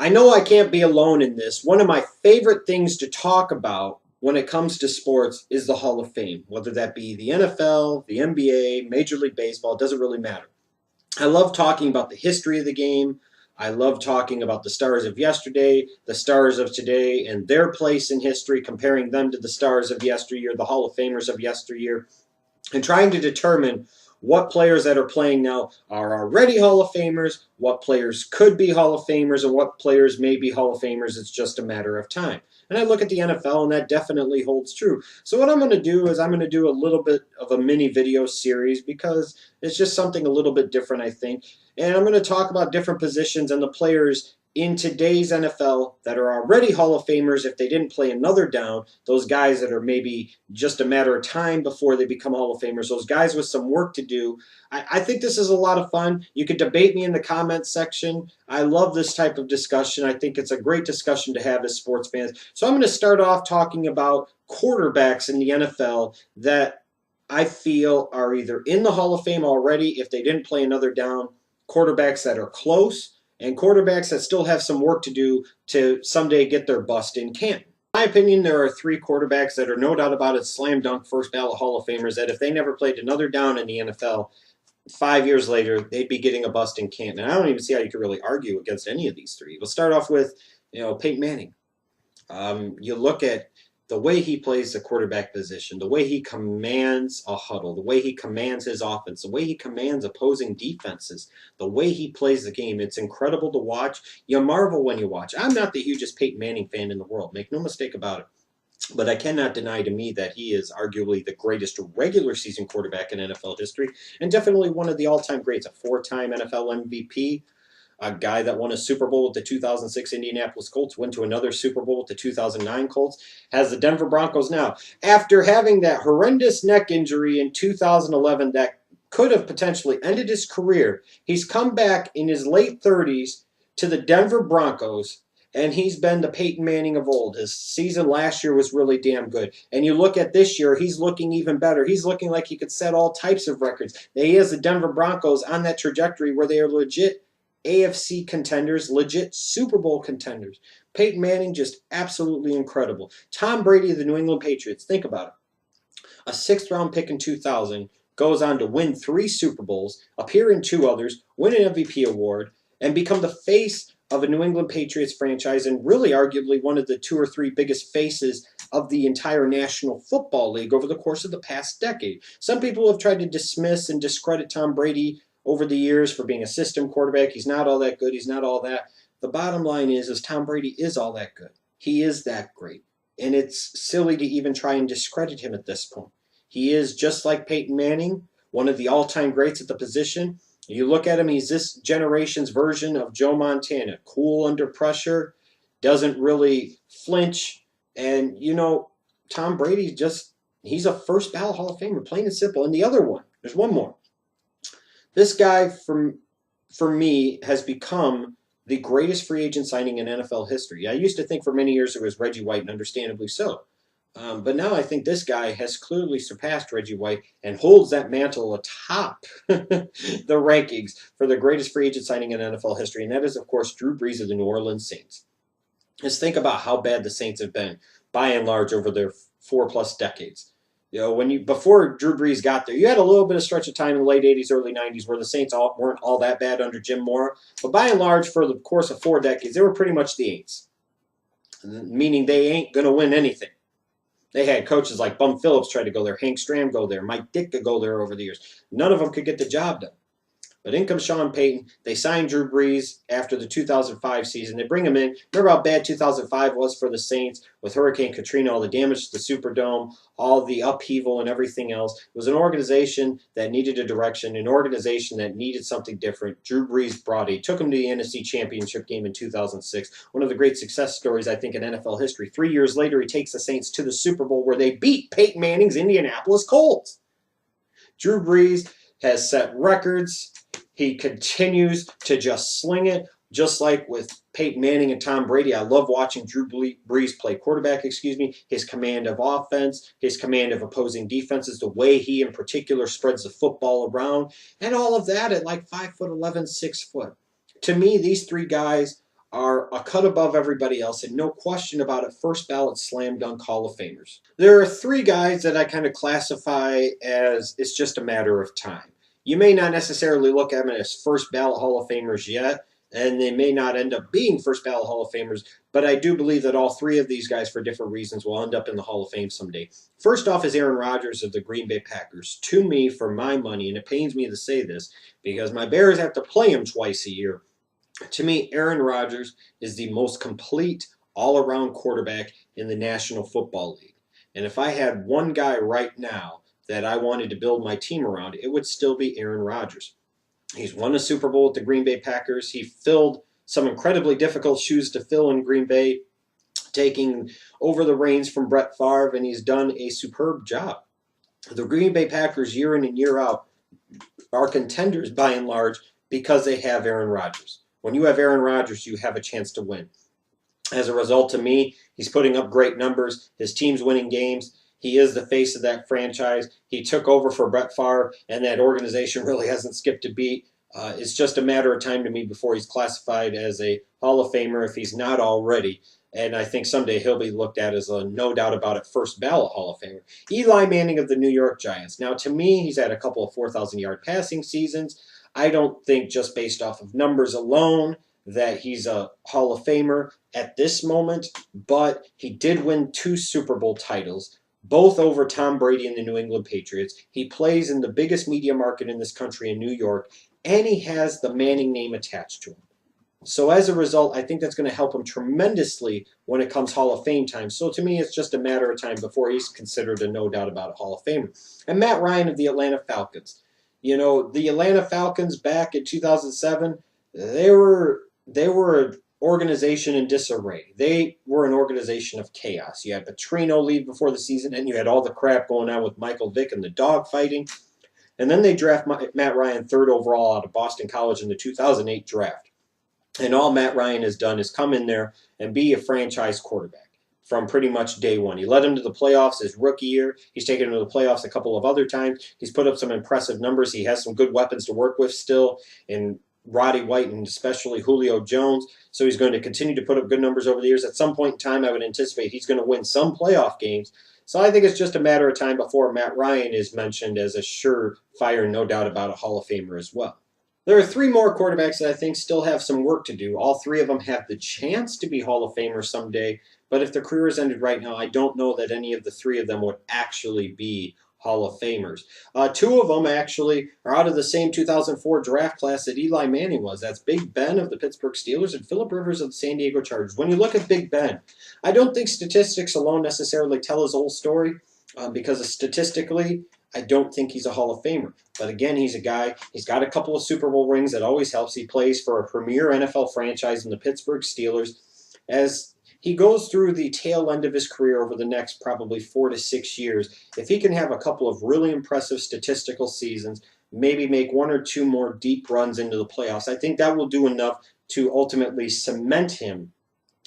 I know I can't be alone in this. One of my favorite things to talk about when it comes to sports is the Hall of Fame, whether that be the NFL, the NBA, Major League Baseball, it doesn't really matter. I love talking about the history of the game. I love talking about the stars of yesterday, the stars of today, and their place in history, comparing them to the stars of yesteryear, the Hall of Famers of yesteryear, and trying to determine what players that are playing now are already Hall of Famers, what players could be Hall of Famers, and what players may be Hall of Famers. It's just a matter of time. And I look at the NFL, and that definitely holds true. So what I'm going to do is I'm going to do a little bit of a mini video series because it's just something a little bit different, I think. And I'm going to talk about different positions and the players in today's NFL that are already Hall of Famers if they didn't play another down, those guys that are maybe just a matter of time before they become Hall of Famers, those guys with some work to do. I think this is a lot of fun. You could debate me in the comments section. I love this type of discussion. I think it's a great discussion to have as sports fans. So I'm going to start off talking about quarterbacks in the NFL that I feel are either in the Hall of Fame already if they didn't play another down, quarterbacks that are close, and quarterbacks that still have some work to do to someday get their bust in Canton. In my opinion, there are three quarterbacks that are no doubt about it slam dunk first ballot Hall of Famers that if they never played another down in the NFL, 5 years later, they'd be getting a bust in Canton. And I don't even see how you could really argue against any of these three. We'll start off with, Peyton Manning. You look at the way he plays the quarterback position, the way he commands a huddle, the way he commands his offense, the way he commands opposing defenses, the way he plays the game. It's incredible to watch. You marvel when you watch. I'm not the hugest Peyton Manning fan in the world. Make no mistake about it. But I cannot deny to me that he is arguably the greatest regular season quarterback in NFL history and definitely one of the all-time greats, a four-time NFL MVP, a guy that won a Super Bowl with the 2006 Indianapolis Colts, went to another Super Bowl with the 2009 Colts, has the Denver Broncos now. After having that horrendous neck injury in 2011 that could have potentially ended his career, he's come back in his late 30s to the Denver Broncos, and he's been the Peyton Manning of old. His season last year was really damn good. And you look at this year, he's looking even better. He's looking like he could set all types of records. He has the Denver Broncos on that trajectory where they are legit AFC contenders, legit Super Bowl contenders. Peyton Manning, just absolutely incredible. Tom Brady of the New England Patriots, think about it. A sixth-round pick in 2000, goes on to win 3 Super Bowls, appear in 2 others, win an MVP award, and become the face of a New England Patriots franchise and really arguably one of the 2 or 3 biggest faces of the entire National Football League over the course of the past decade. Some people have tried to dismiss and discredit Tom Brady over the years for being a system quarterback. He's not all that good. He's not all that. The bottom line is Tom Brady is all that good. He is that great. And it's silly to even try and discredit him at this point. He is, just like Peyton Manning, one of the all-time greats at the position. You look at him, he's this generation's version of Joe Montana. Cool under pressure, doesn't really flinch. And, Tom Brady he's a first ballot Hall of Famer, plain and simple. And the other one, there's one more. This guy, for me, has become the greatest free agent signing in NFL history. I used to think for many years it was Reggie White, and understandably so. But now I think this guy has clearly surpassed Reggie White and holds that mantle atop the rankings for the greatest free agent signing in NFL history, and that is, of course, Drew Brees of the New Orleans Saints. Just think about how bad the Saints have been, by and large, over their 4+ decades. Before Drew Brees got there, you had a little bit of stretch of time in the late 80s, early 90s where the Saints weren't all that bad under Jim Mora. But by and large, for the course of 4 decades, they were pretty much the Aints, meaning they ain't going to win anything. They had coaches like Bum Phillips try to go there, Hank Stram go there, Mike Dick could go there over the years. None of them could get the job done. But in comes Sean Payton. They signed Drew Brees after the 2005 season. They bring him in. Remember how bad 2005 was for the Saints with Hurricane Katrina, all the damage to the Superdome, all the upheaval and everything else. It was an organization that needed a direction, an organization that needed something different. Drew Brees brought it. Took him to the NFC Championship game in 2006. One of the great success stories, I think, in NFL history. 3 years later, he takes the Saints to the Super Bowl where they beat Peyton Manning's Indianapolis Colts. Drew Brees has set records. He continues to just sling it, just like with Peyton Manning and Tom Brady. I love watching Drew Brees play quarterback, his command of offense, his command of opposing defenses, the way he in particular spreads the football around, and all of that at like 5'11", 6 foot. To me, these 3 guys are a cut above everybody else, and no question about it, first ballot slam dunk Hall of Famers. There are three guys that I kind of classify as it's just a matter of time. You may not necessarily look at them as first ballot Hall of Famers yet, and they may not end up being first ballot Hall of Famers, but I do believe that all three of these guys, for different reasons, will end up in the Hall of Fame someday. First off is Aaron Rodgers of the Green Bay Packers. To me, for my money, and it pains me to say this, because my Bears have to play him twice a year, to me, Aaron Rodgers is the most complete all-around quarterback in the National Football League. And if I had one guy right now that I wanted to build my team around, it would still be Aaron Rodgers. He's won a Super Bowl with the Green Bay Packers. He filled some incredibly difficult shoes to fill in Green Bay, taking over the reins from Brett Favre, and he's done a superb job. The Green Bay Packers, year in and year out, are contenders by and large because they have Aaron Rodgers. When you have Aaron Rodgers, you have a chance to win. As a result, to me, he's putting up great numbers. His team's winning games. He is the face of that franchise. He took over for Brett Favre, and that organization really hasn't skipped a beat. It's just a matter of time to me before he's classified as a Hall of Famer, if he's not already. And I think someday he'll be looked at as a, no doubt about it, first ballot Hall of Famer. Eli Manning of the New York Giants. Now, to me, he's had a couple of 4,000-yard passing seasons. I don't think just based off of numbers alone that he's a Hall of Famer at this moment, but he did win 2 Super Bowl titles, both over Tom Brady and the New England Patriots. He plays in the biggest media market in this country in New York, and he has the Manning name attached to him. So as a result, I think that's going to help him tremendously when it comes Hall of Fame time. So to me, it's just a matter of time before he's considered a no doubt about a Hall of Famer. And Matt Ryan of the Atlanta Falcons. You know, the Atlanta Falcons back in 2007, they were an organization in disarray. They were an organization of chaos. You had Petrino leave before the season, and you had all the crap going on with Michael Vick and the dog fighting. And then they draft Matt Ryan 3rd overall out of Boston College in the 2008 draft. And all Matt Ryan has done is come in there and be a franchise quarterback from pretty much day one. He led him to the playoffs his rookie year. He's taken him to the playoffs a couple of other times. He's put up some impressive numbers. He has some good weapons to work with still in Roddy White and especially Julio Jones. So he's going to continue to put up good numbers over the years. At some point in time, I would anticipate he's going to win some playoff games. So I think it's just a matter of time before Matt Ryan is mentioned as a surefire, no doubt about a Hall of Famer as well. There are 3 more quarterbacks that I think still have some work to do. All 3 of them have the chance to be Hall of Famers someday, but if their careers ended right now, I don't know that any of the 3 of them would actually be Hall of Famers. 2 of them actually are out of the same 2004 draft class that Eli Manning was. That's Big Ben of the Pittsburgh Steelers and Phillip Rivers of the San Diego Chargers. When you look at Big Ben, I don't think statistics alone necessarily tell his whole story because statistically, I don't think he's a Hall of Famer. But again, he's a guy, he's got a couple of Super Bowl rings. That always helps. He plays for a premier NFL franchise in the Pittsburgh Steelers. As he goes through the tail end of his career over the next probably 4 to 6 years, if he can have a couple of really impressive statistical seasons, maybe make 1 or 2 more deep runs into the playoffs, I think that will do enough to ultimately cement him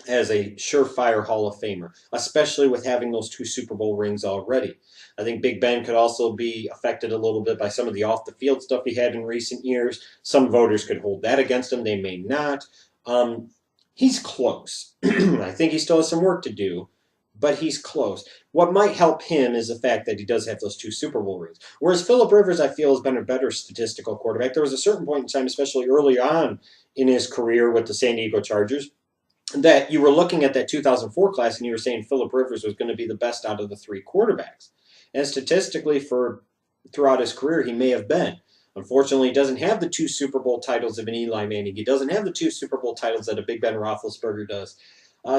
as a surefire Hall of Famer, especially with having those 2 Super Bowl rings already. I think Big Ben could also be affected a little bit by some of the off-the-field stuff he had in recent years. Some voters could hold that against him. They may not. He's close. I think he still has some work to do, but he's close. What might help him is the fact that he does have those 2 Super Bowl rings. Whereas Phillip Rivers, I feel, has been a better statistical quarterback. There was a certain point in time, especially early on in his career with the San Diego Chargers, that you were looking at that 2004 class and you were saying Phillip Rivers was going to be the best out of the 3 quarterbacks. And statistically, throughout his career, he may have been. Unfortunately, he doesn't have the 2 Super Bowl titles of an Eli Manning. He doesn't have the 2 Super Bowl titles that a Big Ben Roethlisberger does.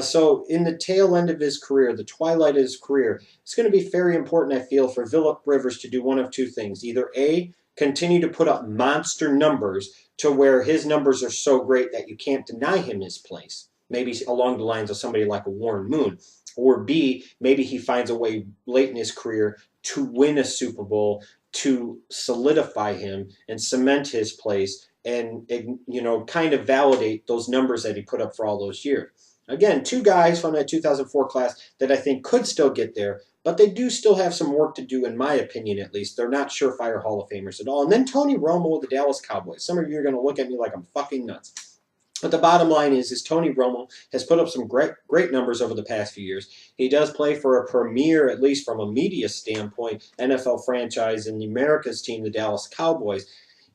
So in the tail end of his career, the twilight of his career, it's going to be very important, I feel, for Phillip Rivers to do one of 2 things. Either A, continue to put up monster numbers to where his numbers are so great that you can't deny him his place. Maybe along the lines of somebody like a Warren Moon. Or B, maybe he finds a way late in his career to win a Super Bowl, to solidify him and cement his place and, kind of validate those numbers that he put up for all those years. Again, 2 guys from that 2004 class that I think could still get there, but they do still have some work to do, in my opinion at least. They're not surefire Hall of Famers at all. And then Tony Romo of the Dallas Cowboys. Some of you are going to look at me like I'm fucking nuts. But the bottom line is Tony Romo has put up some great numbers over the past few years. He does play for a premier, at least from a media standpoint, NFL franchise in the America's team, the Dallas Cowboys.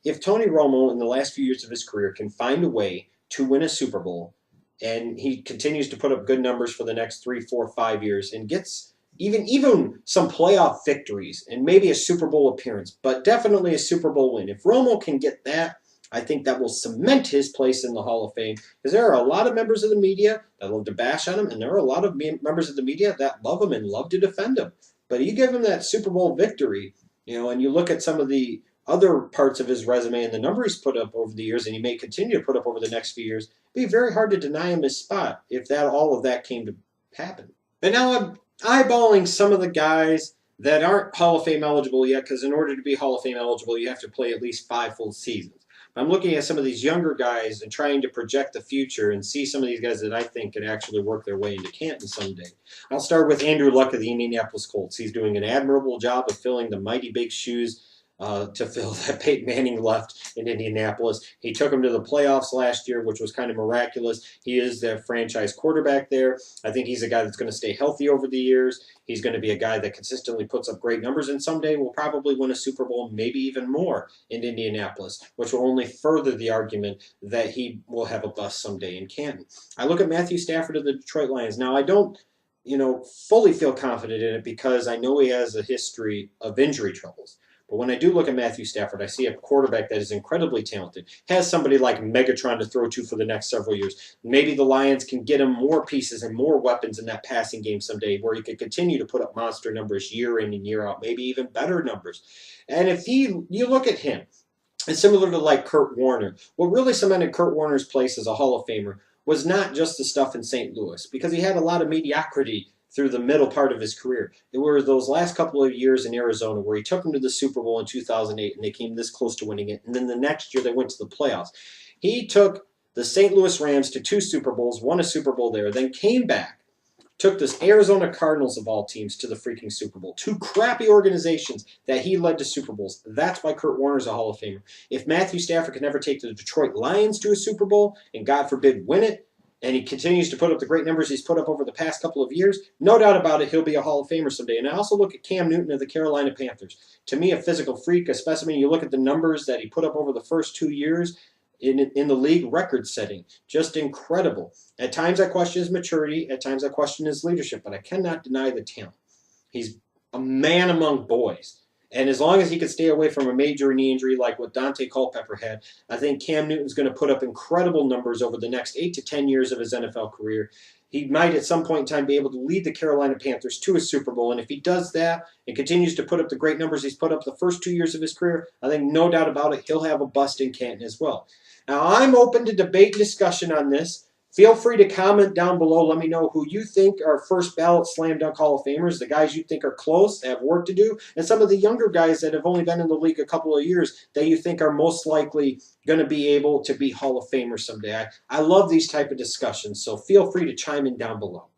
If Tony Romo in the last few years of his career can find a way to win a Super Bowl, and he continues to put up good numbers for the next 3, 4, 5 years, and gets even some playoff victories and maybe a Super Bowl appearance, but definitely a Super Bowl win. If Romo can get that, I think that will cement his place in the Hall of Fame, because there are a lot of members of the media that love to bash on him, and there are a lot of members of the media that love him and love to defend him. But you give him that Super Bowl victory, and you look at some of the other parts of his resume and the number he's put up over the years, and he may continue to put up over the next few years, it'd be very hard to deny him his spot if all of that came to happen. And now I'm eyeballing some of the guys that aren't Hall of Fame eligible yet, because in order to be Hall of Fame eligible, you have to play at least 5 full seasons. I'm looking at some of these younger guys and trying to project the future and see some of these guys that I think can actually work their way into Canton someday. I'll start with Andrew Luck of the Indianapolis Colts. He's doing an admirable job of filling the mighty big shoes to fill that Peyton Manning left in Indianapolis. He took him to the playoffs last year, which was kind of miraculous. He is their franchise quarterback there. I think he's a guy that's going to stay healthy over the years. He's going to be a guy that consistently puts up great numbers, and someday will probably win a Super Bowl, maybe even more in Indianapolis, which will only further the argument that he will have a bust someday in Canton. I look at Matthew Stafford of the Detroit Lions. Now, I don't fully feel confident in it because I know he has a history of injury troubles. But when I do look at Matthew Stafford, I see a quarterback that is incredibly talented, has somebody like Megatron to throw to for the next several years. Maybe the Lions can get him more pieces and more weapons in that passing game someday where he could continue to put up monster numbers year in and year out, maybe even better numbers. And if you look at him, it's similar to like Kurt Warner. What really cemented Kurt Warner's place as a Hall of Famer was not just the stuff in St. Louis, because he had a lot of mediocrity through the middle part of his career. It were those last couple of years in Arizona where he took them to the Super Bowl in 2008 and they came this close to winning it. And then the next year they went to the playoffs. He took the St. Louis Rams to 2 Super Bowls, won a Super Bowl there, then came back, took the Arizona Cardinals of all teams to the freaking Super Bowl. 2 crappy organizations that he led to Super Bowls. That's why Kurt Warner's a Hall of Famer. If Matthew Stafford can never take the Detroit Lions to a Super Bowl, and God forbid win it, and he continues to put up the great numbers he's put up over the past couple of years, no doubt about it, he'll be a Hall of Famer someday. And I also look at Cam Newton of the Carolina Panthers. To me, a physical freak, a specimen. You look at the numbers that he put up over the first 2 years in the league, record-setting. Just incredible. At times I question his maturity. At times I question his leadership. But I cannot deny the talent. He's a man among boys. And as long as he can stay away from a major knee injury like what Dante Culpepper had, I think Cam Newton's going to put up incredible numbers over the next 8 to 10 years of his NFL career. He might at some point in time be able to lead the Carolina Panthers to a Super Bowl. And if he does that and continues to put up the great numbers he's put up the first 2 years of his career, I think no doubt about it, he'll have a bust in Canton as well. Now, I'm open to debate and discussion on this. Feel free to comment down below. Let me know who you think are first ballot slam dunk Hall of Famers, the guys you think are close, have work to do, and some of the younger guys that have only been in the league a couple of years that you think are most likely going to be able to be Hall of Famers someday. I love these type of discussions, so feel free to chime in down below.